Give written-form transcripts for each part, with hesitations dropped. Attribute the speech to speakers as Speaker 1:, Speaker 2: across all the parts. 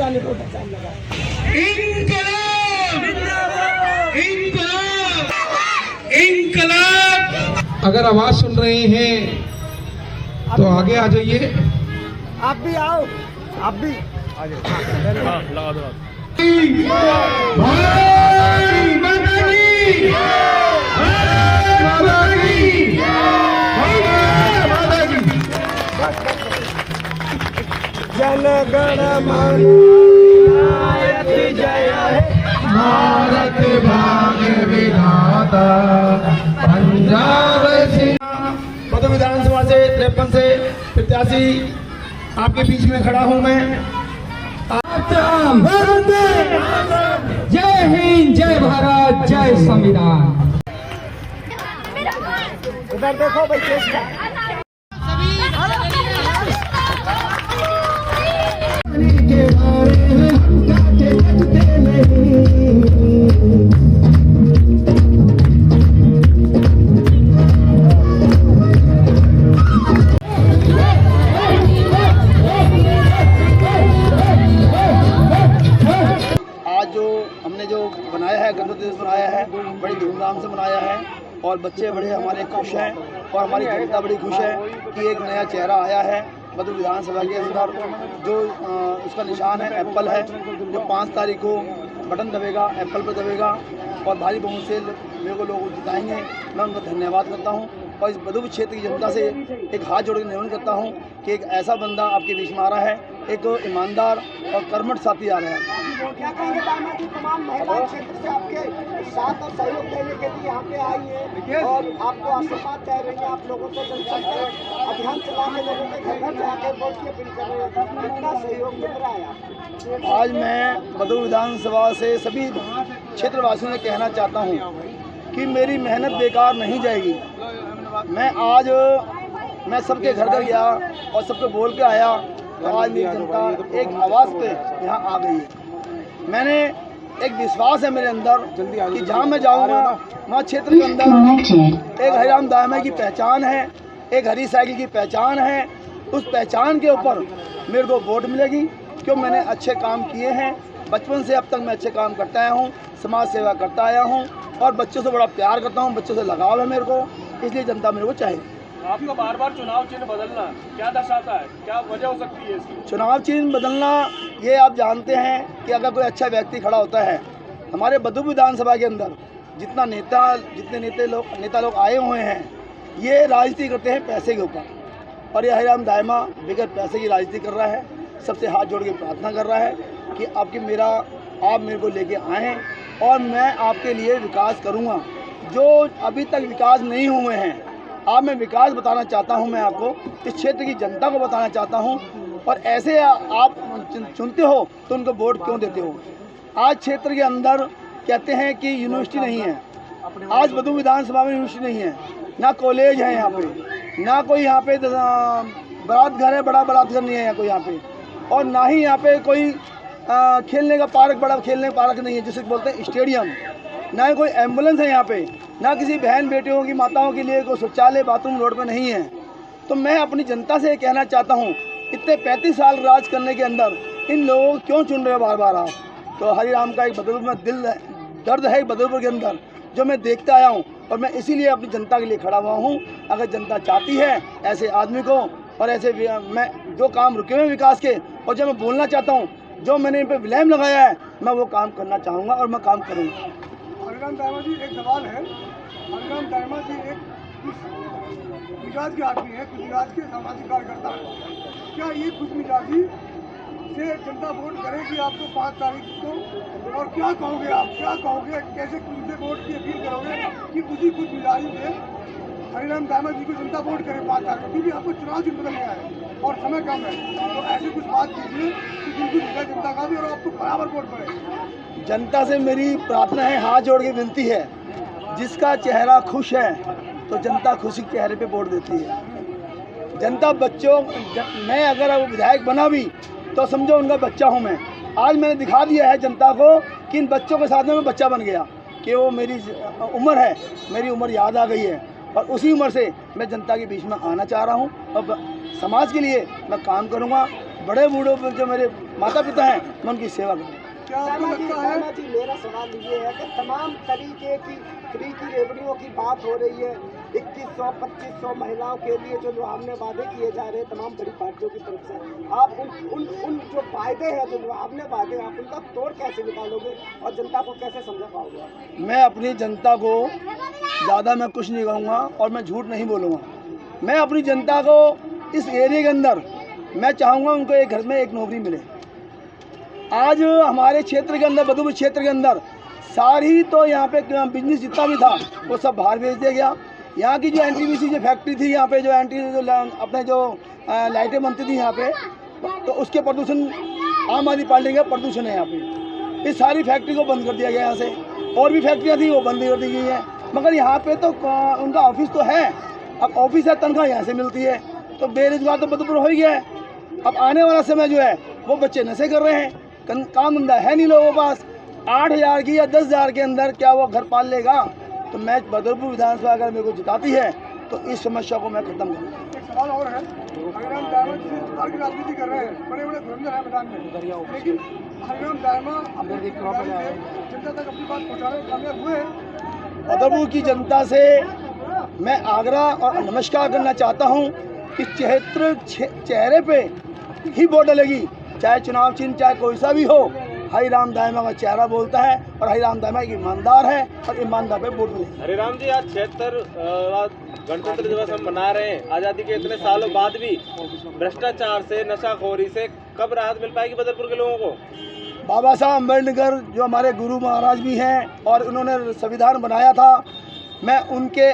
Speaker 1: पुरानी वोट लगा।
Speaker 2: इंकलाब इंकलाब इंकलाब। अगर आवाज सुन रहे हैं तो आगे आ जाइए।
Speaker 1: आप भी आओ, आप भी आ जाओ।
Speaker 3: लगा दो।
Speaker 2: भाई माता की, माता की, माता की।
Speaker 1: जन गण मन जय हे
Speaker 2: भारत भाग्य विधाता पंजाब
Speaker 1: मध्य विधानसभा से 53 से प्रत्याशी आपके बीच में खड़ा हूं मैं।
Speaker 4: जय हिंद, जय भारत, जय संविधान।
Speaker 1: उधर देखो भाई केस का। हमने जो बनाया है, गणतंत्र दिवस बनाया है, बड़ी धूमधाम से मनाया है और बच्चे बड़े हमारे खुश हैं और हमारी जनता बड़ी खुश है कि एक नया चेहरा आया है मध्य विधानसभा के अंदर। जो उसका निशान है एप्पल है, जो 5 तारीख को बटन दबेगा, एप्पल पर दबेगा और भारी बहुमत से मेरे को लोग जिताएंगे। मैं उनका धन्यवाद करता हूँ और इस बदूपुर क्षेत्र की जनता से एक हाथ जोड़ के निवेदन करता हूँ कि एक ऐसा बंदा आपके बीच में आ रहा है, एक ईमानदार और कर्मठ साथी आ रहा है। क्या कहेंगे दामाजी, तमाम महिला क्षेत्र से आपके साथ और सहयोग देने के लिए यहाँ पे आई है और आपको आशीर्वाद दे रही है, आप लोगों को जनसंपर्क अभियान चला के लोगों के घर घर जाकर वोट की अपील कर रहे हैं, कितना सहयोग मिल रहा है? आज मैं बदूपुर विधानसभा से सभी क्षेत्रवासियों से कहना चाहता हूँ कि मेरी मेहनत बेकार नहीं जाएगी। मैं सबके घर घर गया और सबको बोल के आया तो आज मेरी जनता एक आवाज़ पे यहाँ आ गई है। मैंने एक विश्वास है मेरे अंदर कि जहाँ मैं जाऊँगा वहाँ क्षेत्र के अंदर एक हरिराम दामा की पहचान है, एक हरी साइकिल की पहचान है। उस पहचान के ऊपर मेरे को वोट मिलेगी क्यों मैंने अच्छे काम किए हैं। बचपन से अब तक मैं अच्छे काम करता आया हूँ, समाज सेवा करता आया हूँ और बच्चों से बड़ा प्यार करता हूँ, बच्चों से लगाव है मेरे को, इसलिए जनता मेरे को चाहिए।
Speaker 3: आपका बार बार चुनाव चिन्ह बदलना क्या दर्शाता है, क्या वजह हो सकती है इसकी?
Speaker 1: चुनाव चिन्ह बदलना ये आप जानते हैं कि अगर कोई अच्छा व्यक्ति खड़ा होता है हमारे बदूपुर विधानसभा के अंदर, जितने नेता लोग आए हुए हैं ये राजनीति करते हैं पैसे के ऊपर और ये हरिराम दामा बगैर पैसे की राजनीति कर रहा है। सबसे हाथ जोड़ के प्रार्थना कर रहा है कि आप मेरे को लेके आएँ और मैं आपके लिए विकास करूँगा। जो अभी तक विकास नहीं हुए हैं आप मैं विकास बताना चाहता हूं, मैं आपको इस क्षेत्र की जनता को बताना चाहता हूं और ऐसे आप चुनते हो तो उनको वोट क्यों देते हो। आज क्षेत्र के अंदर कहते हैं कि यूनिवर्सिटी नहीं है, आज बदूपुर विधानसभा में यूनिवर्सिटी नहीं है, ना कॉलेज है यहाँ पे, ना कोई यहाँ पे बारात घर है, बड़ा बारात घर नहीं है यहाँ कोई यहाँ पे, और ना ही यहाँ पे कोई खेलने का पार्क, बड़ा खेलने का पार्क नहीं है जिसे बोलते हैं स्टेडियम, ना ही कोई एम्बुलेंस है यहाँ पे, ना किसी बहन बेटियों की माताओं के लिए कोई शौचालय बाथरूम रोड पे नहीं है। तो मैं अपनी जनता से कहना चाहता हूँ इतने 35 साल राज करने के अंदर इन लोगों को क्यों चुन रहे हो बार बार आप। तो हरिराम का एक बदलपुर में दर्द है बदलपुर के अंदर जो मैं देखता आया हूँ और मैं इसीलिए अपनी जनता के लिए खड़ा हुआ हूँ। अगर जनता चाहती है ऐसे आदमी को और ऐसे मैं जो काम रुके हुए विकास के और जो मैं बोलना चाहता हूँ, जो मैंने इन पर विलम्ब लगाया है, मैं वो काम करना चाहूँगा और मैं काम करूँगा।
Speaker 5: हरिराम दामा जी, एक सवाल है। हरिराम दामा जी एक मिजाज के आदमी है, कुछ मिजाज के सामाजिक कार्यकर्ता है। क्या ये खुश मिजाजी से जनता वोट करेगी आपको 5 तारीख को? और क्या कहोगे आप, क्या कहोगे, कैसे उनसे वोट की अपील करोगे कि उसी खुश मिजाजी से हरिराम दामा जी को जनता वोट करे 5 तारीख को? क्योंकि आपको चुनाव चिन्ह बदलना है और समय कम है, तो ऐसी कुछ बात कीजिए कि बिल्कुल जनता का भी और आपको बराबर वोट पड़े।
Speaker 1: जनता से मेरी प्रार्थना है, हाथ जोड़ के विनती है, जिसका चेहरा खुश है तो जनता खुशी के चेहरे पे वोट देती है। जनता मैं अगर विधायक बना भी तो समझो उनका बच्चा हूँ मैं। आज मैंने दिखा दिया है जनता को कि इन बच्चों के साथ में मैं बच्चा बन गया, कि वो मेरी उम्र है, मेरी उम्र याद आ गई है और उसी उम्र से मैं जनता के बीच में आना चाह रहा हूँ और समाज के लिए मैं काम करूँगा। बड़े बूढ़ों जो मेरे माता पिता हैं मैं उनकी सेवा करूँगा।
Speaker 5: क्या आपको लगता है?
Speaker 6: मेरा सवाल ये है कि तमाम तरीके की फ्री की रेवड़ियों की बात हो रही है, 2100-2500 महिलाओं के लिए जो लुभावने वादे किए जा रहे हैं तमाम बड़ी पार्टियों की तरफ से, आप उन जो वायदे हैं, जो लुभावने वादे हैं, आप उनका तोड़ कैसे निकालोगे और जनता को कैसे समझा पाओगे?
Speaker 1: मैं अपनी जनता को ज़्यादा मैं कुछ नहीं कहूँगा और मैं झूठ नहीं बोलूँगा। मैं अपनी जनता को इस एरिया के अंदर मैं चाहूँगा उनको एक घर में एक नौकरी मिले। आज हमारे क्षेत्र के अंदर, बदूपुर क्षेत्र के अंदर सारी तो यहाँ पे बिजनेस जितना भी था वो सब बाहर भेज दिया गया। यहाँ की जो NTPC जो फैक्ट्री थी, यहाँ पे जो अपने जो लाइटें बनती थी यहाँ पे, तो उसके प्रदूषण आम आदमी पार्टी का प्रदूषण है यहाँ पे। इस सारी फैक्ट्री को बंद कर दिया गया यहाँ से। और भी फैक्ट्रियाँ थी वो बंद कर दी गई हैं, मगर यहाँ पे तो उनका ऑफिस तो है। अब ऑफिस है, तनख्वाह यहाँ से मिलती है, तो बेरोजगार तो बदूपुर हो ही गया है। अब आने वाला समय जो है वो बच्चे नशे कर रहे हैं, काम धंधा है नहीं लोगों के पास। 8,000 की या 10,000 के अंदर क्या वो घर पाल लेगा? तो मैं बदरपुर विधानसभा अगर मेरे को जिताती है तो इस समस्या को मैं खत्म करूँगा।
Speaker 5: एक सवाल और है, हरिराम दायमा जिस प्रकार की राजनीति कर रहे हैं, बड़े बड़े धुरंधर हैं मैदान में, लेकिन हरिराम दायमा जनता तक अपनी बात पहुँचाने में कामयाब हुए हैं।
Speaker 1: बदरपुर की जनता से मैं आग्रह और नमस्कार करना चाहता हूँ कि चेहरे पे ही वोट डलेगी, चाहे चुनाव चिन्ह चाहे कोई सा भी हो। हरिराम दायमा का चेहरा बोलता है और हरिराम दायमा एक ईमानदार है और ईमानदार पे वोट मिलेगी।
Speaker 3: हरिराम जी, आज 76 गणतंत्र दिवस हम मना रहे हैं। आज़ादी के इतने सालों बाद भी भ्रष्टाचार से, नशाखोरी से कब राहत मिल पाएगी बदरपुर के लोगों को?
Speaker 1: बाबा साहब अम्बेडकर जो हमारे गुरु महाराज भी हैं और उन्होंने संविधान बनाया था, मैं उनके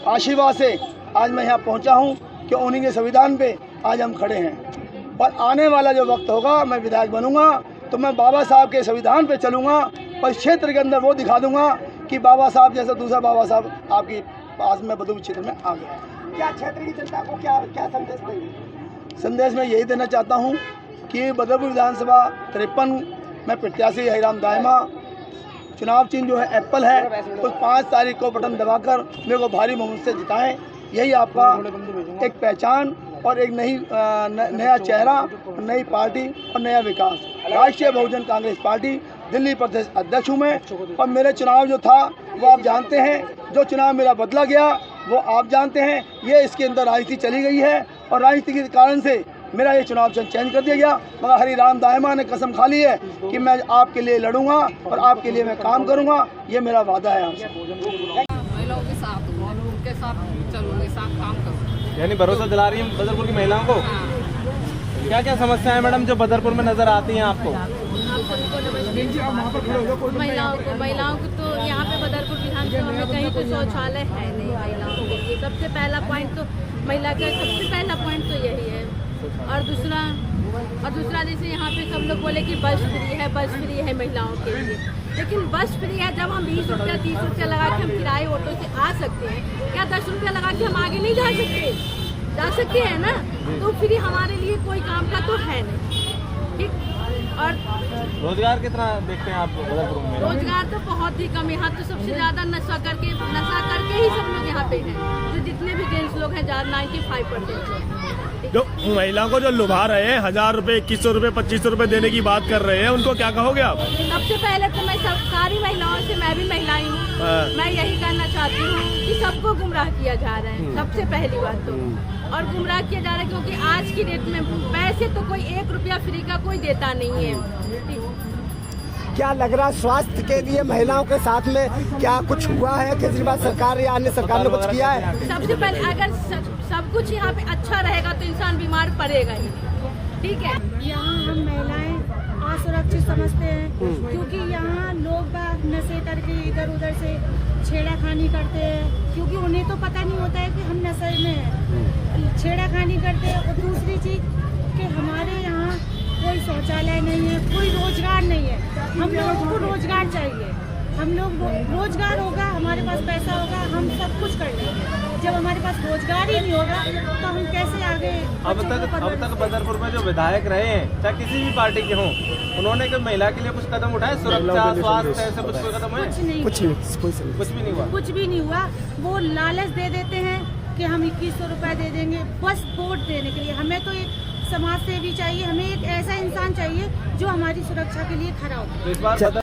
Speaker 1: आशीर्वाद से आज मैं यहाँ पहुँचा हूँ कि उन्हीं के संविधान पे आज हम खड़े हैं। और आने वाला जो वक्त होगा, मैं विधायक बनूंगा तो मैं बाबा साहब के संविधान पे चलूँगा और क्षेत्र के अंदर वो दिखा दूंगा कि बाबा साहब जैसा दूसरा बाबा साहब आपके पास में बदूपुर क्षेत्र में आ गया।
Speaker 6: क्या क्षेत्र की जनता को क्या संदेश देंगे?
Speaker 1: संदेश मैं यही देना चाहता हूँ कि बदरपुर विधानसभा 53 में प्रत्याशी हरिराम दायमा, चुनाव चिन्ह जो है एप्पल है, उस 5 तारीख को बटन दबाकर मेरे को भारी बहुमत से जिताएं। यही आपका एक पहचान और एक नया चेहरा, नई पार्टी और नया विकास। राष्ट्रीय बहुजन कांग्रेस पार्टी दिल्ली प्रदेश अध्यक्ष हूँ मैं, और मेरे चुनाव जो था वो आप जानते हैं, जो चुनाव मेरा बदला गया वो आप जानते हैं। ये इसके अंदर राजनीति चली गई है और राजनीति के कारण से मेरा ये चुनाव चेंज कर दिया गया। मगर हरिराम दायमा ने कसम खा ली है कि मैं आपके लिए लड़ूंगा और आपके लिए मैं काम करूंगा, ये मेरा वादा है आपसे।
Speaker 7: महिलाओं के साथ उनके साथ चलूंगे, साथ काम करूँगी।
Speaker 3: यानी भरोसा दिला रही है बदरपुर की महिलाओं को। क्या क्या समस्याएं मैडम जो बदरपुर में नजर आती हैं आपको?
Speaker 7: महिलाओं को तो यहाँ पे बदरपुर विधानसभा में कहीं तो शौचालय है नहीं महिलाओं के लिए। सबसे पहला पॉइंट तो महिला का सबसे पहला पॉइंट तो यही है। और दूसरा जैसे यहाँ पे सब लोग बोले कि बस फ्री है महिलाओं के लिए, लेकिन बस फ्री है जब हम 20 रुपया 30 रुपया लगा के हम किराए ऑटो से आ सकते हैं, क्या 10 रुपया लगा के हम आगे नहीं जा सकते हैं ना? तो फ्री हमारे लिए कोई काम का तो है नहीं, ठीक। और
Speaker 3: रोजगार कितना देखते हैं आप बदरपुर में?
Speaker 7: रोजगार तो बहुत ही कम। यहाँ तो सबसे ज़्यादा नशा करके ही सब लोग यहाँ पे हैं, जो जितने भी जेंट्स लोग हैं 95%
Speaker 8: जो महिलाओं को जो लुभा रहे हैं 1,000 रुपए, 2100 रुपए, 2500 रुपए देने की बात कर रहे हैं, उनको क्या कहोगे आप?
Speaker 7: सबसे पहले तो मैं सारी महिलाओं से, मैं भी महिलाई हूँ, मैं यही कहना चाहती हूँ कि सबको गुमराह किया जा रहा है। सबसे पहली बात तो, और गुमराह किया जा रहा है क्योंकि आज की डेट में पैसे तो कोई 1 रुपया फ्री का कोई देता नहीं है।
Speaker 6: क्या लग रहा है स्वास्थ्य के लिए महिलाओं के साथ में क्या कुछ हुआ है? केजरीवाल सरकार या अन्य सरकार ने कुछ किया है?
Speaker 7: सबसे पहले अगर सब कुछ यहाँ पे अच्छा रहेगा तो इंसान बीमार पड़ेगा ही, ठीक है।
Speaker 9: यहाँ हम महिलाएं असुरक्षित समझते हैं क्योंकि यहाँ लोग बाग नशे करके इधर उधर से छेड़ाखानी करते हैं, क्योंकि उन्हें तो पता नहीं होता है कि हम नशे में हैं, छेड़ाखानी करते हैं। और दूसरी चीज़ कि हमारे यहाँ कोई शौचालय नहीं है, कोई रोजगार नहीं है। हम लोगों को रोजगार चाहिए, हम लोग रोजगार होगा, हमारे पास पैसा होगा, हम सब कुछ कर लेंगे। जब हमारे पास रोजगार ही नहीं होगा तो हम कैसे आगे?
Speaker 3: अब तक बदरपुर में जो विधायक रहे हैं, चाहे किसी भी पार्टी के हों, उन्होंने कोई महिला के लिए कुछ कदम उठाए? सुरक्षा, स्वास्थ्य, ऐसे कुछ कोई कदम है?
Speaker 9: कुछ नहीं,
Speaker 3: कुछ भी नहीं हुआ।
Speaker 9: कुछ भी नहीं हुआ। वो लालच दे देते हैं कि हम 2100 रुपए दे देंगे, बस वोट देने के लिए। हमें तो एक समाज सेवी चाहिए, हमें एक ऐसा इंसान चाहिए जो हमारी सुरक्षा के लिए खड़ा हो।
Speaker 3: तो इस बार